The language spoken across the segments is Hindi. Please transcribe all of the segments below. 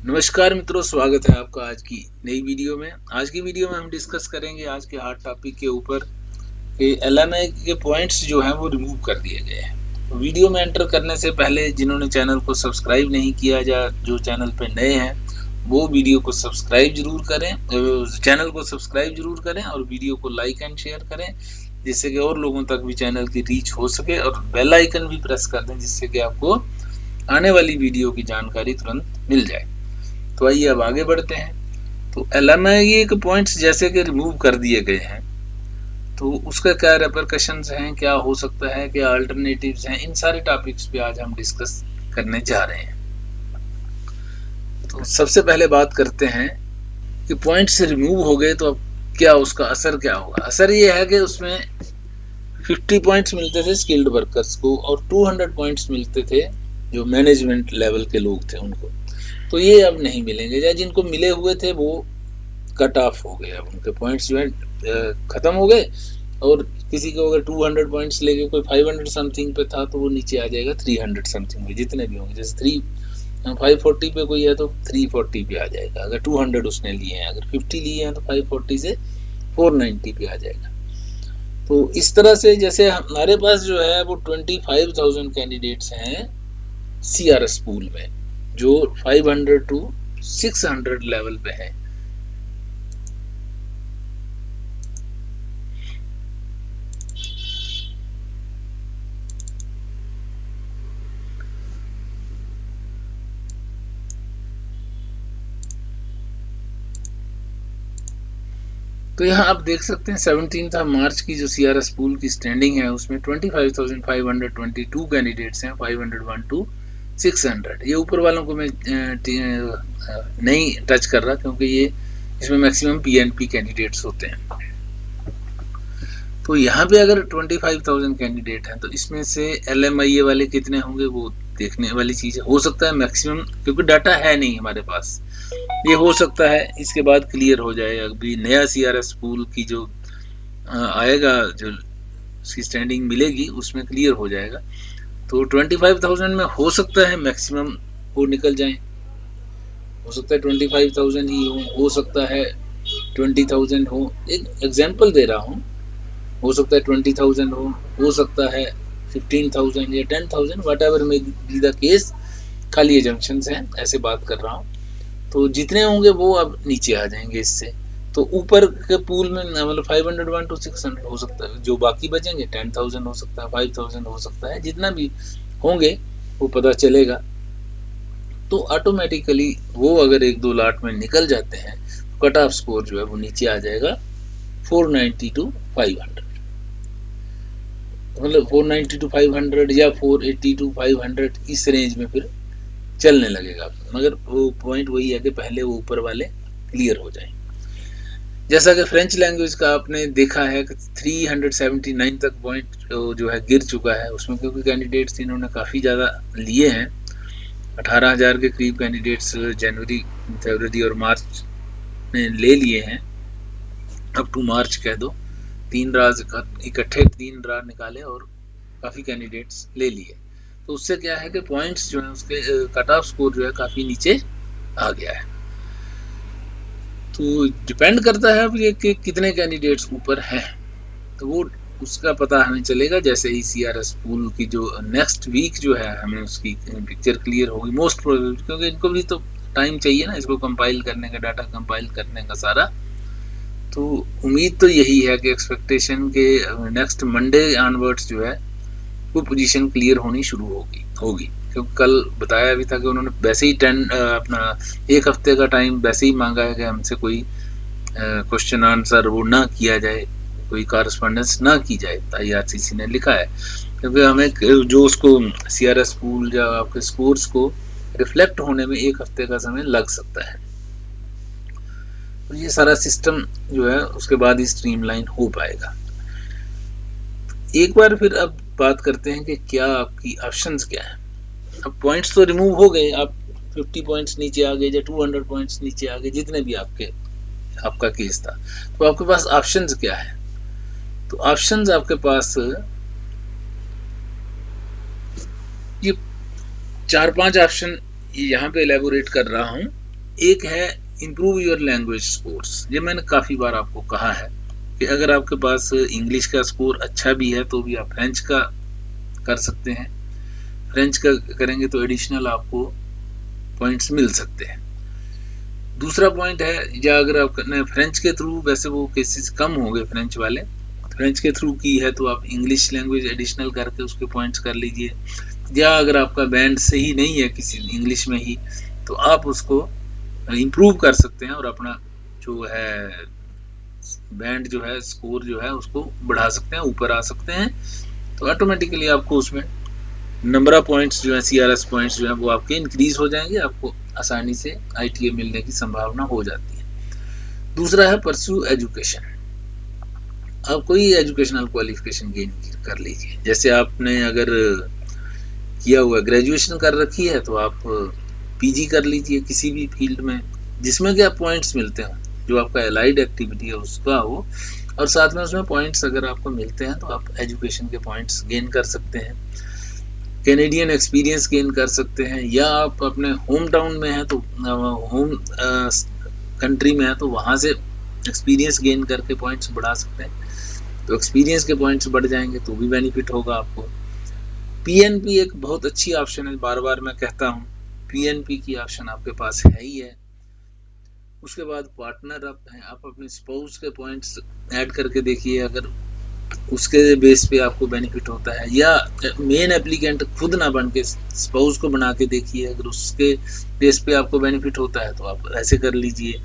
नमस्कार मित्रों, स्वागत है आपका आज की नई वीडियो में। आज की वीडियो में हम डिस्कस करेंगे आज के हॉट टॉपिक के ऊपर कि एलएमआई के पॉइंट्स जो हैं वो रिमूव कर दिए गए हैं। वीडियो में एंटर करने से पहले जिन्होंने चैनल को सब्सक्राइब नहीं किया या जो चैनल पे नए हैं वो वीडियो को सब्सक्राइब जरूर करें, चैनल को सब्सक्राइब जरूर करें और वीडियो को लाइक एंड शेयर करें, जिससे कि और लोगों तक भी चैनल की रीच हो सके, और बेल आइकन भी प्रेस कर दें जिससे कि आपको आने वाली वीडियो की जानकारी तुरंत मिल जाए। तो आइए अब आगे बढ़ते हैं। तो एलएमआई के पॉइंट्स जैसे कि रिमूव कर दिए गए हैं तो उसका क्या रेपरकशंस हैं, क्या हो सकता है, क्या अल्टरनेटिव्स हैं, इन सारे टॉपिक्स पे आज हम डिस्कस करने जा रहे हैं। तो सबसे पहले बात करते हैं कि पॉइंट्स रिमूव हो गए तो अब क्या उसका असर क्या होगा। असर ये है कि उसमें 50 पॉइंट्स मिलते थे स्किल्ड वर्कर्स को और 200 पॉइंट्स मिलते थे जो मैनेजमेंट लेवल के लोग थे उनको। तो ये अब नहीं मिलेंगे, या जिनको मिले हुए थे वो कट ऑफ हो गए। अब उनके पॉइंट्स जो है खत्म हो गए, और किसी को अगर 200 पॉइंट्स लेके कोई 500 समथिंग पे था तो वो नीचे आ जाएगा 300 समथिंग पे, जितने भी होंगे। जैसे 540 पे कोई है तो 340 पे आ जाएगा अगर 200 उसने लिए हैं। अगर 50 लिए हैं तो 540 से 490 पे आ जाएगा। तो इस तरह से जैसे हमारे पास जो है वो 25,000 कैंडिडेट्स हैं सीआरएस पूल में, जो 500 टू 600 लेवल पे है। तो यहाँ आप देख सकते हैं 17 मार्च की जो सीआरएस पूल की स्टैंडिंग है उसमें 25,522 कैंडिडेट्स हैं, 501 टू 600। ये ऊपर वालों को मैं नहीं टच कर रहा क्योंकि ये इसमें मैक्सिमम पीएनपी कैंडिडेट्स होते हैं। तो यहाँ पे अगर 25,000 कैंडिडेट हैं तो इसमें से एलएमआईए वाले कितने होंगे वो देखने वाली चीज है। हो सकता है मैक्सिमम, क्योंकि डाटा है नहीं हमारे पास, ये हो सकता है इसके बाद क्लियर हो जाए। अभी नया सीआरएस पूल की जो आएगा, जो उसकी स्टैंडिंग मिलेगी उसमें क्लियर हो जाएगा। तो 25,000 में हो सकता है मैक्सिमम वो निकल जाए, हो सकता है 25,000 ही हो सकता है 20,000 हो। एक एग्जांपल दे रहा हूँ, हो सकता है 20,000 हो सकता है 15,000 या 10,000, what ever may be the case. खाली ये जंक्शंस हैं, ऐसे बात कर रहा हूँ। तो जितने होंगे वो अब नीचे आ जाएंगे इससे। तो ऊपर के पूल में मतलब 501 टू 600 हो सकता है, जो बाकी बचेंगे 10,000 हो सकता है, 5,000 हो सकता है, जितना भी होंगे वो पता चलेगा। तो ऑटोमेटिकली वो अगर एक दो लाट में निकल जाते हैं तो कट ऑफ स्कोर जो है वो नीचे आ जाएगा 490 टू 500, मतलब 490 टू 500 या 480 टू 500, इस रेंज में फिर चलने लगेगा। मगर वो पॉइंट वही है कि पहले वो ऊपर वाले क्लियर हो जाए। जैसा कि फ्रेंच लैंग्वेज का आपने देखा है कि 379 तक पॉइंट जो है गिर चुका है उसमें, क्योंकि कैंडिडेट्स इन्होंने काफ़ी ज़्यादा लिए हैं। 18,000 के करीब कैंडिडेट्स जनवरी, फरवरी और मार्च में ले लिए हैं, अप टू मार्च कह दो। 3 राह इकट्ठे 3 राह निकाले और काफ़ी कैंडिडेट्स ले लिए। तो उससे क्या है कि पॉइंट्स जो है उसके कट ऑफ स्कोर जो है काफ़ी नीचे आ गया है। तो डिपेंड करता है अब ये कि कितने कैंडिडेट्स ऊपर हैं, तो वो उसका पता हमें चलेगा जैसे ही सीआरएस पूल की जो नेक्स्ट वीक जो है हमें उसकी पिक्चर क्लियर होगी मोस्ट प्रोबेबली, क्योंकि इनको भी तो टाइम चाहिए ना इसको कंपाइल करने का, डाटा कंपाइल करने का सारा। तो उम्मीद तो यही है कि एक्सपेक्टेशन के नेक्स्ट मंडे ऑनवर्ड्स जो है वो पोजीशन क्लियर होनी शुरू होगी क्योंकि कल बताया भी था कि उन्होंने वैसे ही अपना 1 हफ्ते का टाइम वैसे ही मांगा है कि हमसे कोई क्वेश्चन आंसर वो ना किया जाए, कोई कॉरेस्पॉन्डेंस ना की जाए, आईआरसीसी ने लिखा है, क्योंकि हमें जो उसको सीआरएस पूल या आपके स्कोर्स को रिफ्लेक्ट होने में 1 हफ्ते का समय लग सकता है। तो ये सारा सिस्टम जो है उसके बाद ही स्ट्रीमलाइन हो पाएगा। एक बार फिर अब बात करते हैं कि क्या आपकी ऑप्शंस क्या है। अब पॉइंट्स तो रिमूव हो गए, आप 50 पॉइंट्स नीचे आ गए या 200 पॉइंट्स नीचे आ गए, जितने भी आपका केस था। तो आपके पास ऑप्शंस क्या है। तो ऑप्शंस आपके पास ये 4-5 ऑप्शन यहाँ पे एलेबोरेट कर रहा हूँ एक है इम्प्रूव योर लैंग्वेज स्कोर्स। ये मैंने काफ़ी बार आपको कहा है कि अगर आपके पास इंग्लिश का स्कोर अच्छा भी है तो भी आप फ्रेंच का कर सकते हैं। फ्रेंच का करेंगे तो एडिशनल आपको पॉइंट्स मिल सकते हैं। दूसरा पॉइंट है, या अगर आपने फ्रेंच के थ्रू, वैसे वो केसेस कम होंगे फ्रेंच वाले, फ्रेंच के थ्रू की है तो आप इंग्लिश लैंग्वेज एडिशनल करके उसके पॉइंट्स कर लीजिए। या अगर आपका बैंड सही नहीं है किसी इंग्लिश में ही, तो आप उसको इम्प्रूव कर सकते हैं और अपना जो है बैंड जो है, स्कोर जो है, उसको बढ़ा सकते हैं, ऊपर आ सकते हैं। तो ऑटोमेटिकली आपको उसमें नंबर ऑफ पॉइंट्स जो है, CRS पॉइंट्स जो है वो आपके इंक्रीज हो जाएंगे, आपको आसानी से ITA मिलने की संभावना हो जाती है। दूसरा है परस्यू एजुकेशन। आप कोई एजुकेशनल क्वालिफिकेशन गेन कर लीजिए। जैसे आपने अगर किया हुआ ग्रेजुएशन कर रखी है तो आप PG कर लीजिए किसी भी फील्ड में जिसमें कि आप पॉइंट्स मिलते हो, जो आपका एलाइड एक्टिविटी है उसका हो, और साथ में उसमें पॉइंट्स अगर आपको मिलते हैं तो आप एजुकेशन के पॉइंट्स गेन कर सकते हैं, कैनेडियन एक्सपीरियंस गेन कर सकते हैं। या आप अपने होम टाउन में हैं तो होम कंट्री में है तो वहाँ से एक्सपीरियंस गेन करके पॉइंट्स बढ़ा सकते हैं। तो एक्सपीरियंस के पॉइंट्स बढ़ जाएंगे तो भी बेनिफिट होगा आपको। PNP एक बहुत अच्छी ऑप्शन है, बार बार मैं कहता हूँ PNP की ऑप्शन आपके पास है ही है। उसके बाद पार्टनर अप है, आप अपने स्पाउस के पॉइंट्स ऐड करके देखिए, अगर उसके बेस पे आपको बेनिफिट होता है। या मेन एप्लीकेंट खुद ना बन के स्पाउस को बना के देखिए, अगर उसके बेस पे आपको बेनिफिट होता है तो आप ऐसे कर लीजिए।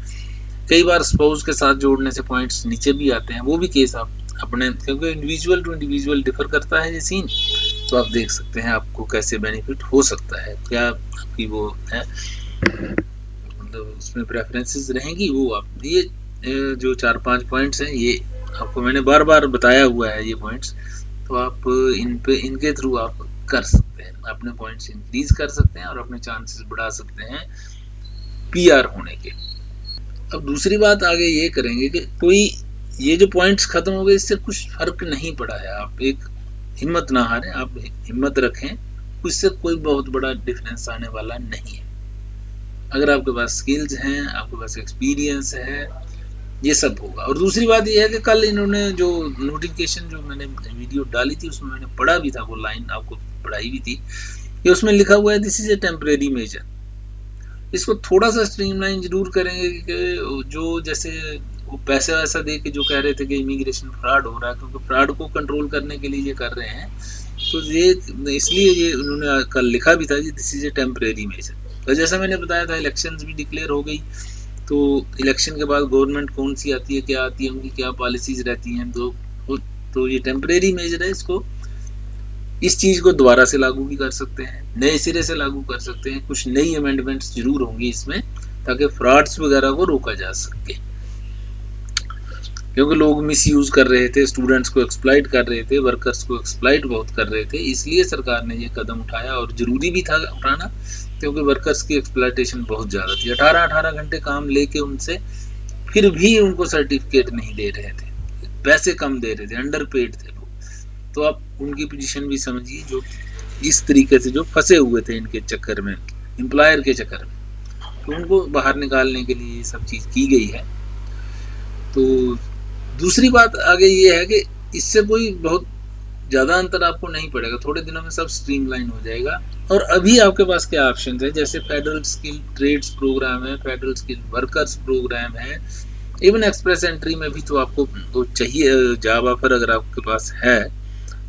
कई बार स्पाउस के साथ जोड़ने से पॉइंट्स नीचे भी आते हैं, वो भी केस आप अपने, क्योंकि इंडिविजुअल टू इंडिविजुअल डिफर करता है ये सीन, तो आप देख सकते हैं आपको कैसे बेनिफिट हो सकता है, क्या आपकी वो है, मतलब उसमें प्रेफरेंसेस रहेंगी वो आप ये जो 4-5 पॉइंट्स हैं ये आपको मैंने बार बार बताया हुआ है ये पॉइंट्स, तो आप इन पे इनके थ्रू आप कर सकते हैं, अपने पॉइंट्स इंक्रीज कर सकते हैं और अपने चांसेस बढ़ा सकते हैं PR होने के। अब दूसरी बात आगे ये करेंगे कि कोई ये जो पॉइंट्स खत्म हो गए इससे कुछ फर्क नहीं पड़ा है, आप एक हिम्मत ना हारें, आप हिम्मत रखें, उससे कोई बहुत बड़ा डिफरेंस आने वाला नहीं है। अगर आपके पास स्किल्स हैं, आपके पास एक्सपीरियंस है, ये सब होगा। और दूसरी बात ये है कि कल इन्होंने जो नोटिफिकेशन जो मैंने वीडियो डाली थी उसमें मैंने पढ़ा भी था, वो लाइन आपको पढ़ाई भी थी कि उसमें लिखा हुआ है this is a temporary measure. इसको थोड़ा सा स्ट्रीमलाइन जरूर करेंगे कि जो जैसे वो पैसे वैसा दे के जो कह रहे थे कि इमिग्रेशन फ्रॉड हो रहा है, क्योंकि फ्रॉड को कंट्रोल करने के लिए ये कर रहे हैं, तो ये इसलिए ये उन्होंने कल लिखा भी था कि this is a temporary measure. तो जैसा मैंने बताया था इलेक्शंस भी डिक्लेयर हो गई, तो इलेक्शन के बाद गवर्नमेंट कौन सी आती है, क्या आती है, उनकी क्या पॉलिसीज रहती हैं, तो ये टेम्परेरी मेजर है, इसको इस चीज को दोबारा से लागू भी कर सकते हैं, नए सिरे से लागू कर सकते हैं, कुछ नई अमेंडमेंट्स जरूर होंगी इसमें ताकि फ्रॉड्स वगैरह को रोका जा सके, क्योंकि लोग मिसयूज कर रहे थे, स्टूडेंट्स को एक्सप्लॉइट कर रहे थे, वर्कर्स को एक्सप्लॉइट बहुत कर रहे थे, इसलिए सरकार ने ये कदम उठाया और जरूरी भी था उठाना, क्योंकि वर्कर्स की एक्सप्लॉइटेशन बहुत ज़्यादा थी। 18-18 घंटे काम लेके उनसे फिर भी उनको सर्टिफिकेट नहीं दे रहे थे, पैसे कम दे रहे थे, अंडर पेड थे लोग। तो आप उनकी पोजीशन भी समझिए, जो इस तरीके से जो फंसे हुए थे इनके चक्कर में, एम्प्लॉयर के चक्कर में, तो उनको बाहर निकालने के लिए ये सब चीज़ की गई है। तो दूसरी बात आगे ये है कि इससे कोई बहुत ज़्यादा अंतर आपको नहीं पड़ेगा, थोड़े दिनों में सब स्ट्रीमलाइन हो जाएगा। और अभी आपके पास क्या ऑप्शन है, जैसे फेडरल स्किल ट्रेड्स प्रोग्राम है, फेडरल स्किल वर्कर्स प्रोग्राम है, इवन एक्सप्रेस एंट्री में भी तो आपको तो चाहिए जॉब ऑफर अगर आपके पास है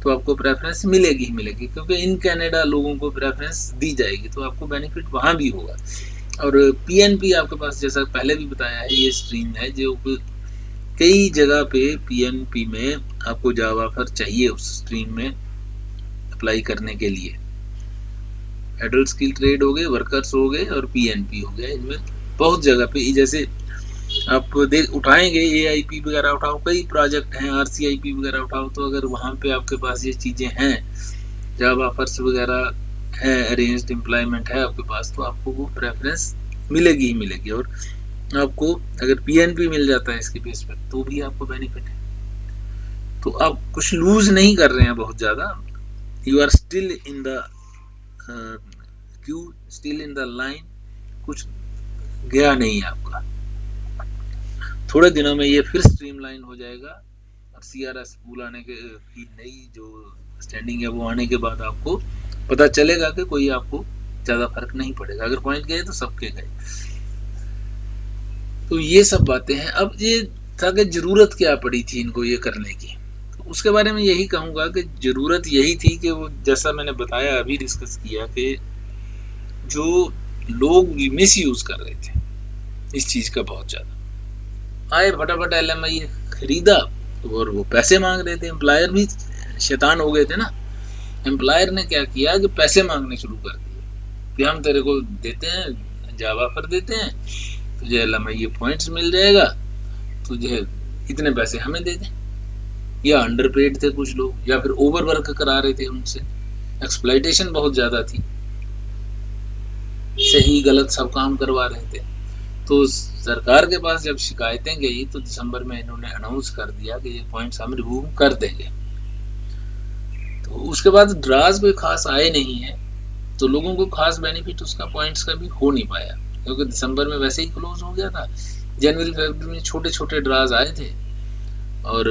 तो आपको प्रेफरेंस मिलेगी ही मिलेगी, क्योंकि इन कनाडा लोगों को प्रेफरेंस दी जाएगी, तो आपको बेनिफिट वहाँ भी होगा। और PNP आपके पास जैसा पहले भी बताया है ये स्ट्रीम है जो कई जगह पे PNP में आपको जॉब ऑफर चाहिए उस स्ट्रीम में अप्लाई करने के लिए। फेडरल स्किल ट्रेड हो गए, वर्कर्स हो गए और PNP हो गया, इनमें बहुत जगह पे जैसे आप देख उठाएंगे AIP वगैरह उठाओ, कई प्रोजेक्ट हैं, RCIP वगैरह उठाओ, तो अगर वहाँ पे आपके पास ये चीज़ें हैं, जॉब ऑफर्स वगैरह है, अरेंज्ड एम्प्लॉयमेंट है आपके पास, तो आपको वो प्रेफरेंस मिलेगी ही मिलेगी। और आपको अगर PNP मिल जाता है इसके बेस पर तो भी आपको बेनिफिट है, तो आप कुछ लूज नहीं कर रहे हैं बहुत ज़्यादा, you are still in the queue, still in the line, कुछ गया नहीं आपका। थोड़े दिनों में ये फिर स्ट्रीमलाइन हो जाएगा और CRS पूल आने के की नई जो स्टैंडिंग है वो आने के बाद आपको पता चलेगा कि कोई आपको ज्यादा फर्क नहीं पड़ेगा। अगर पॉइंट गए तो सबके गए। तो ये सब बातें हैं। अब ये था कि जरूरत क्या पड़ी थी इनको ये करने की, तो उसके बारे में यही कहूंगा कि जरूरत यही थी कि वो जैसा मैंने बताया अभी डिस्कस किया कि जो लोग मिस यूज कर रहे थे इस चीज का बहुत ज्यादा, आए फटाफट LMI खरीदा और वो पैसे मांग रहे थे। एम्प्लॉयर भी शैतान हो गए थे ना। एम्प्लॉयर ने क्या किया कि पैसे मांगने शुरू कर दिए कि हम तेरे को देते हैं, जावा पर देते हैं, तुझे LMI पॉइंट्स मिल जाएगा, तुझे इतने पैसे हमें दे दे। या अंडरपेड थे कुछ लोग, या फिर ओवर वर्क करा रहे थे उनसे, एक्सप्लॉइटेशन बहुत ज्यादा थी, सही गलत सब काम करवा रहे थे। तो सरकार के पास जब शिकायतें गई तो दिसंबर में इन्होंने अनाउंस कर दिया कि ये पॉइंट्स हम रिमूव कर देंगे। तो उसके बाद ड्राज कोई खास आए नहीं है, तो लोगों को खास बेनिफिट उसका पॉइंट्स का भी हो नहीं पाया, क्योंकि दिसंबर में वैसे ही क्लोज हो गया था। जनवरी फरवरी में छोटे छोटे ड्राज आए थे, और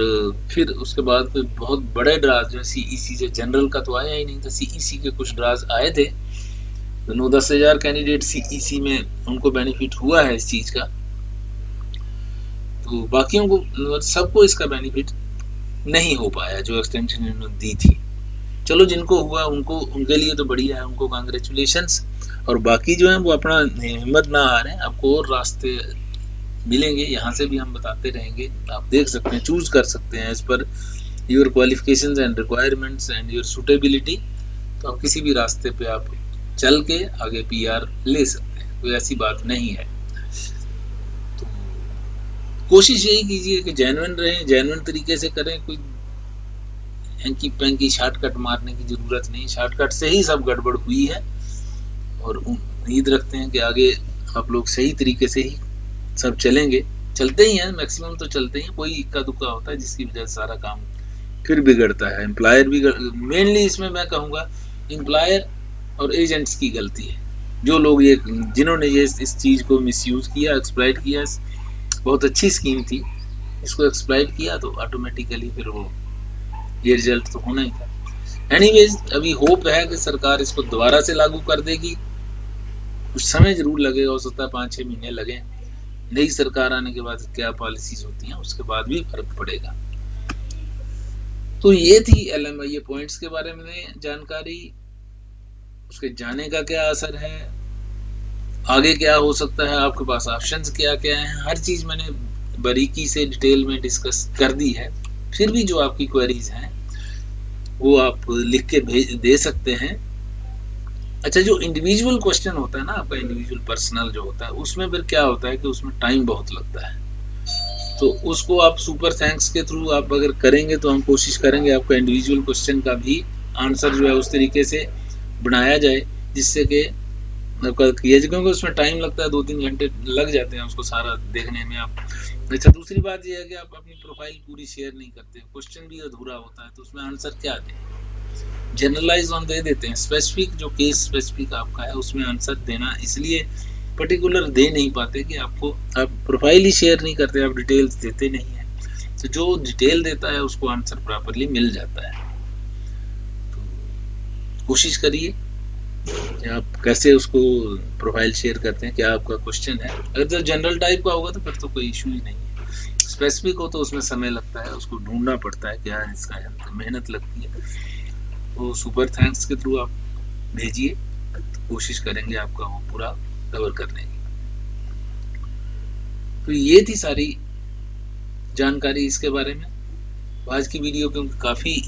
फिर उसके बाद कोई बहुत बड़े ड्राज जो CEC से जनरल का तो आया ही नहीं था, CEC के कुछ ड्राज आए थे। तो 9-10 हजार कैंडिडेट CEC में उनको बेनिफिट हुआ है इस चीज का, तो बाकियों को सबको इसका बेनिफिट नहीं हो पाया जो एक्सटेंशन इन्होंने दी थी। चलो जिनको हुआ उनको, उनके लिए तो बढ़िया है, उनको कांग्रेचुलेशंस। और बाकी जो है वो अपना हिम्मत ना हारें, आपको और रास्ते मिलेंगे, यहाँ से भी हम बताते रहेंगे। आप देख सकते हैं, चूज कर सकते हैं as per your qualifications and requirements and your suitability. तो आप किसी भी रास्ते पे आप चल के आगे PR ले सकते हैं, कोई ऐसी बात नहीं है। तो कोशिश यही कीजिए कि जेन्युइन रहें, जेन्युइन तरीके से करें, कोई हैंकी पैंकी शॉर्टकट मारने की जरूरत नहीं। शॉर्टकट से ही सब गड़बड़ हुई है, और उम्मीद रखते हैं कि आगे आप लोग सही तरीके से ही सब चलेंगे। चलते ही हैं, मैक्सिमम तो चलते ही, कोई इक्का दुक्का होता है जिसकी वजह से सारा काम फिर बिगड़ता है। एम्प्लॉयर भी मेनली इसमें मैं कहूँगा एम्प्लॉयर और एजेंट्स की गलती है। जो लोग ये, जिन्होंने ये इस चीज को मिसयूज किया, एक्सप्लॉइट किया, बहुत अच्छी स्कीम थी, इसको एक्सप्लॉइट किया तो ऑटोमेटिकली फिर वो ये रिजल्ट तो होना ही था। एनीवेज अभी होप है कि सरकार इसको दोबारा से लागू कर देगी। कुछ समय जरूर लगेगा, हो सकता है 5-6 महीने लगे। नई सरकार आने के बाद क्या पॉलिसीज होती हैं उसके बाद भी फर्क पड़ेगा। तो ये थी LMI पॉइंट्स के बारे में जानकारी, उसके जाने का क्या असर है, आगे क्या हो सकता है, आपके पास ऑप्शंस क्या क्या हैं, हर चीज मैंने बारीकी से डिटेल में डिस्कस कर दी है। फिर भी जो आपकी क्वेरीज हैं वो आप लिख के भेज दे सकते हैं। अच्छा, जो इंडिविजुअल क्वेश्चन होता है ना आपका, इंडिविजुअल पर्सनल जो होता है, उसमें फिर क्या होता है कि उसमें टाइम बहुत लगता है। तो उसको आप सुपर थैंक्स के थ्रू आप अगर करेंगे तो हम कोशिश करेंगे आपका इंडिविजुअल क्वेश्चन का भी आंसर जो है उस तरीके से बनाया जाए जिससे कि आपका किया जाए, क्योंकि उसमें टाइम लगता है, 2-3 घंटे लग जाते हैं उसको सारा देखने में आप। अच्छा, दूसरी बात यह है कि आप अपनी प्रोफाइल पूरी शेयर नहीं करते, क्वेश्चन भी अधूरा होता है, तो उसमें आंसर क्या दें, जनरलाइज ऑन दे देते हैं। स्पेसिफिक जो केस स्पेसिफिक आपका है उसमें आंसर देना इसलिए पर्टिकुलर दे नहीं पाते कि आपको, आप प्रोफाइल ही शेयर नहीं करते, आप डिटेल्स देते नहीं है, तो जो डिटेल देता है उसको आंसर प्रॉपरली मिल जाता है। तो कोशिश करिए कि आप कैसे उसको प्रोफाइल शेयर करते हैं, क्या आपका क्वेश्चन है। अगर तो जनरल टाइप का होगा तो फिर तो कोई इशू ही नहीं है, स्पेसिफिक हो तो उसमें समय लगता है, उसको ढूंढना पड़ता है क्या है इसका, मेहनत लगती है। तो सुपर थैंक्स के थ्रू आप भेजिए, तो कोशिश करेंगे आपका वो पूरा कवर करने की। तो ये थी सारी जानकारी इसके बारे में। आज की वीडियो क्योंकि काफ़ी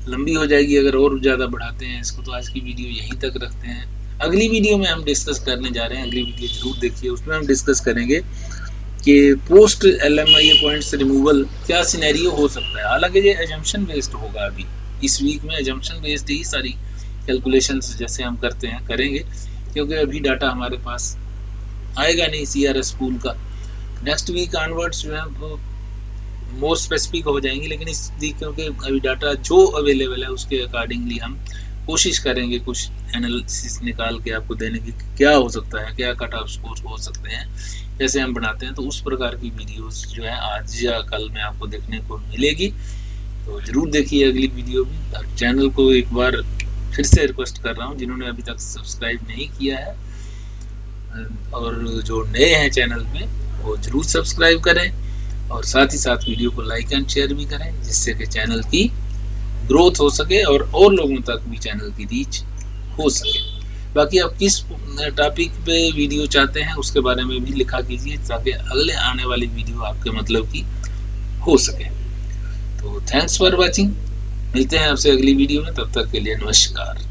लंबी हो जाएगी अगर और ज़्यादा बढ़ाते हैं इसको, तो आज की वीडियो यहीं तक रखते हैं। अगली वीडियो में हम डिस्कस करने जा रहे हैं, अगली वीडियो जरूर देखिए, उसमें हम डिस्कस करेंगे कि पोस्ट LMI पॉइंट्स रिमूवल क्या सिनेरियो हो सकता है। हालांकि ये एजम्पशन बेस्ड होगा, अभी इस वीक में एजम्पशन बेस्ड ही सारी कैलकुलेशंस जैसे हम करते हैं करेंगे, क्योंकि अभी डाटा हमारे पास आएगा नहीं CRS पूल का। नेक्स्ट वीक ऑनवर्ड्स जो है वो मोर स्पेसिफिक हो जाएंगी, लेकिन इस वीक क्योंकि अभी डाटा जो अवेलेबल है उसके अकॉर्डिंगली हम कोशिश करेंगे कुछ एनालिसिस निकाल के आपको देने की, क्या हो सकता है, क्या कट ऑफ स्कोर हो सकते हैं जैसे हम बनाते हैं। तो उस प्रकार की वीडियोस जो है आज या कल में आपको देखने को मिलेगी, तो जरूर देखिए अगली वीडियो भी। चैनल को एक बार फिर से रिक्वेस्ट कर रहा हूँ, जिन्होंने अभी तक सब्सक्राइब नहीं किया है और जो नए हैं चैनल में वो जरूर सब्सक्राइब करें, और साथ ही साथ वीडियो को लाइक एंड शेयर भी करें, जिससे कि चैनल की ग्रोथ हो सके और लोगों तक भी चैनल की रीच हो सके। बाकी आप किस टॉपिक पे वीडियो चाहते हैं उसके बारे में भी लिखा कीजिए, ताकि अगले आने वाली वीडियो आपके मतलब की हो सके। तो थैंक्स फॉर वॉचिंग, मिलते हैं आपसे अगली वीडियो में, तब तक के लिए नमस्कार।